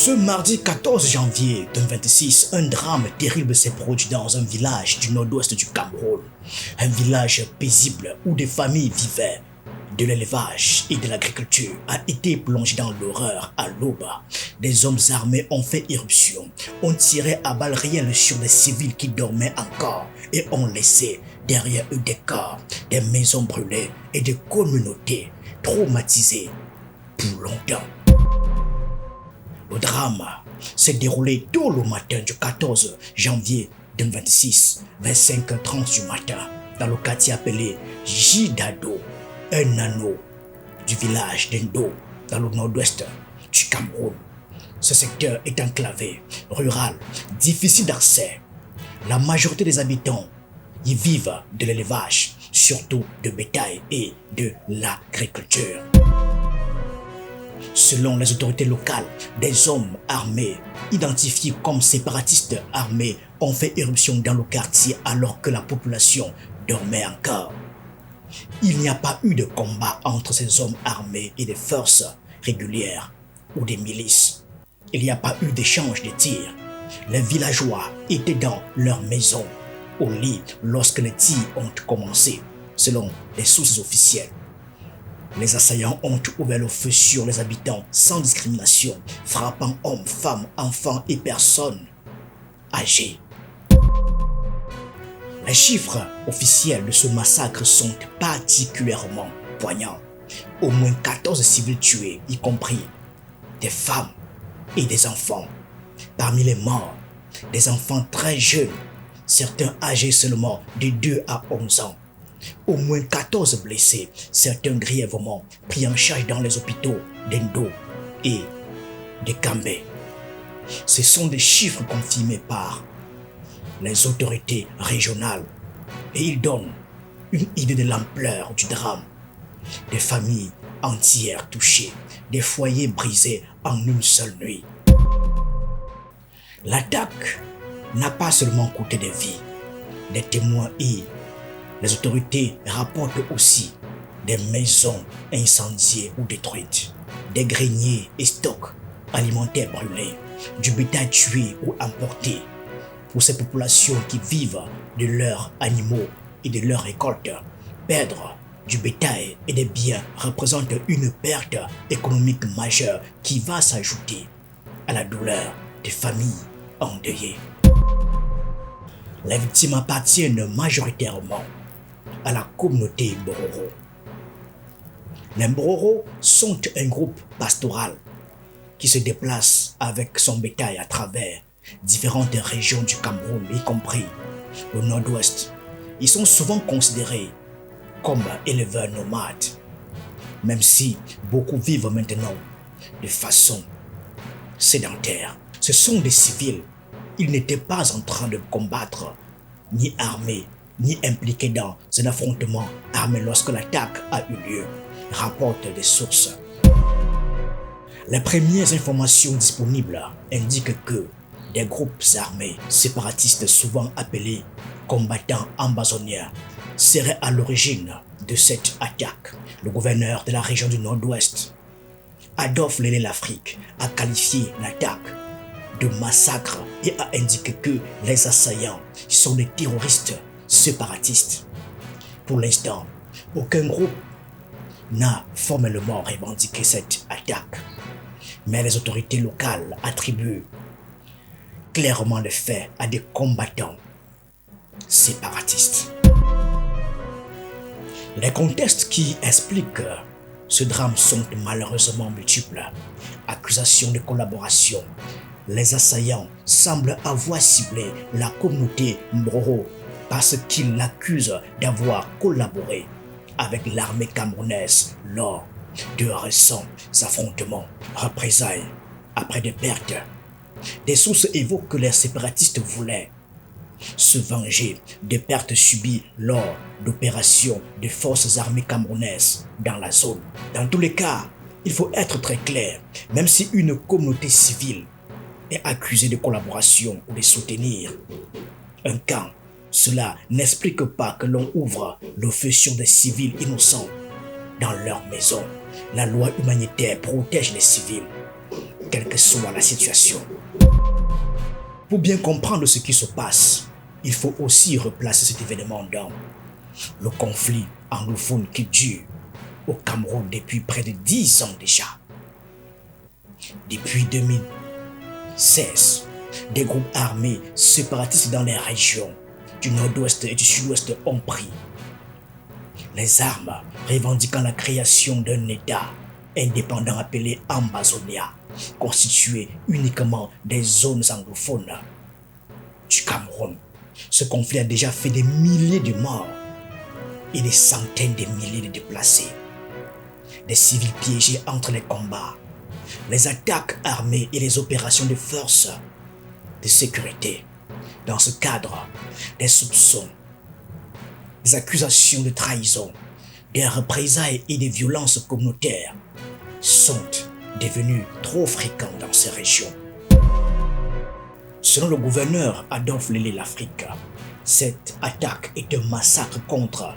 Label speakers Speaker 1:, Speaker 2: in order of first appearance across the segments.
Speaker 1: Ce mardi 14 janvier 2026, un drame terrible s'est produit dans un village du nord-ouest du Cameroun. Un village paisible où des familles vivaient de l'élevage et de l'agriculture a été plongé dans l'horreur à l'aube. Des hommes armés ont fait irruption, ont tiré à balles réelles sur des civils qui dormaient encore et ont laissé derrière eux des corps, des maisons brûlées et des communautés traumatisées pour longtemps. Le drame s'est déroulé tôt le matin du 14 janvier 2026, vers 5h30 du matin, dans le quartier appelé Jidado, un anneau du village d'Endo, dans le nord-ouest du Cameroun. Ce secteur est enclavé, rural, difficile d'accès. La majorité des habitants y vivent de l'élevage, surtout de bétail et de l'agriculture. Selon les autorités locales, des hommes armés, identifiés comme séparatistes armés, ont fait irruption dans le quartier alors que la population dormait encore. Il n'y a pas eu de combat entre ces hommes armés et des forces régulières ou des milices. Il n'y a pas eu d'échange de tirs. Les villageois étaient dans leur maison, au lit, lorsque les tirs ont commencé, selon les sources officielles. Les assaillants ont ouvert le feu sur les habitants sans discrimination, frappant hommes, femmes, enfants et personnes âgées. Les chiffres officiels de ce massacre sont particulièrement poignants. Au moins 14 civils tués, y compris des femmes et des enfants. Parmi les morts, des enfants très jeunes, certains âgés seulement de 2 à 11 ans. Au moins 14 blessés, certains grièvement pris en charge dans les hôpitaux d'Endo et de Kambé. Ce sont des chiffres confirmés par les autorités régionales et ils donnent une idée de l'ampleur du drame. Des familles entières touchées, des foyers brisés en une seule nuit. L'attaque n'a pas seulement coûté des vies, des témoins et les autorités rapportent aussi des maisons incendiées ou détruites, des greniers et stocks alimentaires brûlés, du bétail tué ou importé. Pour ces populations qui vivent de leurs animaux et de leurs récoltes, perdre du bétail et des biens représente une perte économique majeure qui va s'ajouter à la douleur des familles endeuillées. Les victimes appartiennent majoritairement à la communauté Mbororo. Les Mbororo sont un groupe pastoral qui se déplace avec son bétail à travers différentes régions du Cameroun, y compris le nord-ouest. Ils sont souvent considérés comme éleveurs nomades, même si beaucoup vivent maintenant de façon sédentaire. Ce sont des civils. Ils n'étaient pas en train de combattre, ni armés, ni impliqués dans un affrontement armé lorsque l'attaque a eu lieu, rapportent des sources. Les premières informations disponibles indiquent que des groupes armés séparatistes souvent appelés combattants ambazoniens seraient à l'origine de cette attaque. Le gouverneur de la région du Nord-Ouest, Adolphe Lélé l'Afrique, a qualifié l'attaque de massacre et a indiqué que les assaillants sont des terroristes séparatistes. Pour l'instant, aucun groupe n'a formellement revendiqué cette attaque, mais les autorités locales attribuent clairement les faits à des combattants séparatistes. Les contextes qui expliquent ce drame sont malheureusement multiples. Accusations de collaboration. Les assaillants semblent avoir ciblé la communauté Mbororo parce qu'ils l'accusent d'avoir collaboré avec l'armée camerounaise lors de récents affrontements. Représailles après des pertes. Des sources évoquent que les séparatistes voulaient se venger des pertes subies lors d'opérations des forces armées camerounaises dans la zone. Dans tous les cas, il faut être très clair, même si une communauté civile est accusée de collaboration ou de soutenir un camp, cela n'explique pas que l'on ouvre le feu sur des civils innocents dans leur maison. La loi humanitaire protège les civils. quelle que soit la situation. Pour bien comprendre ce qui se passe, il faut aussi replacer cet événement dans le conflit anglophone qui dure au Cameroun depuis près de 10 ans déjà. Depuis 2016, des groupes armés séparatistes dans les régions du nord-ouest et du sud-ouest ont pris les armes, revendiquant la création d'un État indépendant appelé Ambazonia, constitué uniquement des zones anglophones du Cameroun. Ce conflit a déjà fait des milliers de morts et des centaines de milliers de déplacés. Des civils piégés entre les combats, les attaques armées et les opérations de forces de sécurité. Dans ce cadre, des soupçons, des accusations de trahison, des représailles et des violences communautaires sont devenus trop fréquents dans ces régions. Selon le gouverneur Adolphe Lélé Lafrique, cette attaque est un massacre contre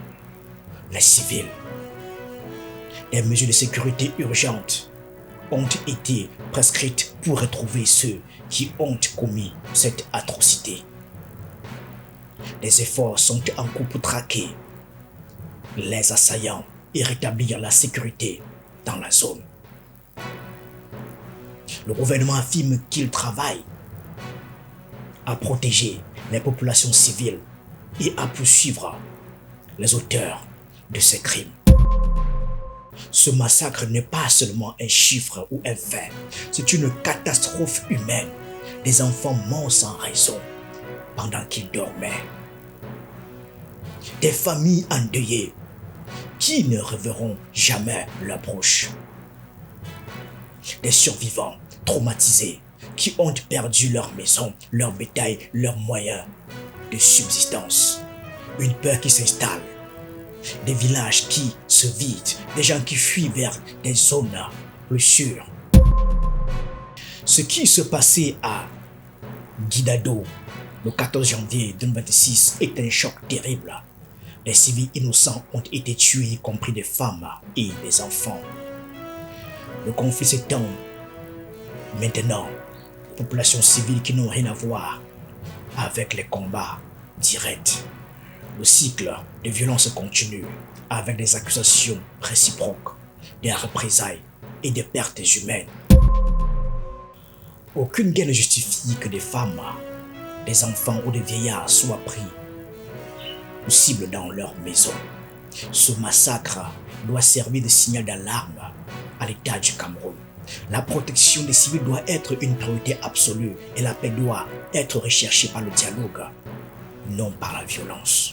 Speaker 1: les civils. Des mesures de sécurité urgentes ont été prescrites pour retrouver ceux qui ont commis cette atrocité. Des efforts sont en cours pour traquer les assaillants et rétablir la sécurité dans la zone. Le gouvernement affirme qu'il travaille à protéger les populations civiles et à poursuivre les auteurs de ces crimes. Ce massacre n'est pas seulement un chiffre ou un fait, c'est une catastrophe humaine. Des enfants morts sans raison pendant qu'ils dormaient. Des familles endeuillées qui ne reverront jamais leurs proches. Des survivants traumatisés qui ont perdu leur maison, leur bétail, leurs moyens de subsistance. Une peur qui s'installe. Des villages qui se vident, des gens qui fuient vers des zones plus sûres. Ce qui se passait à Guidado le 14 janvier 2026 est un choc terrible. Des civils innocents ont été tués, y compris des femmes et des enfants. Le conflit s'étend maintenant. Les populations civiles qui n'ont rien à voir avec les combats directs. Le cycle de violence continue avec des accusations réciproques, des représailles et des pertes humaines. Aucune guerre ne justifie que des femmes, des enfants ou des vieillards soient pris ou cibles dans leur maison. Ce massacre doit servir de signal d'alarme à l'État du Cameroun. La protection des civils doit être une priorité absolue et la paix doit être recherchée par le dialogue, non par la violence.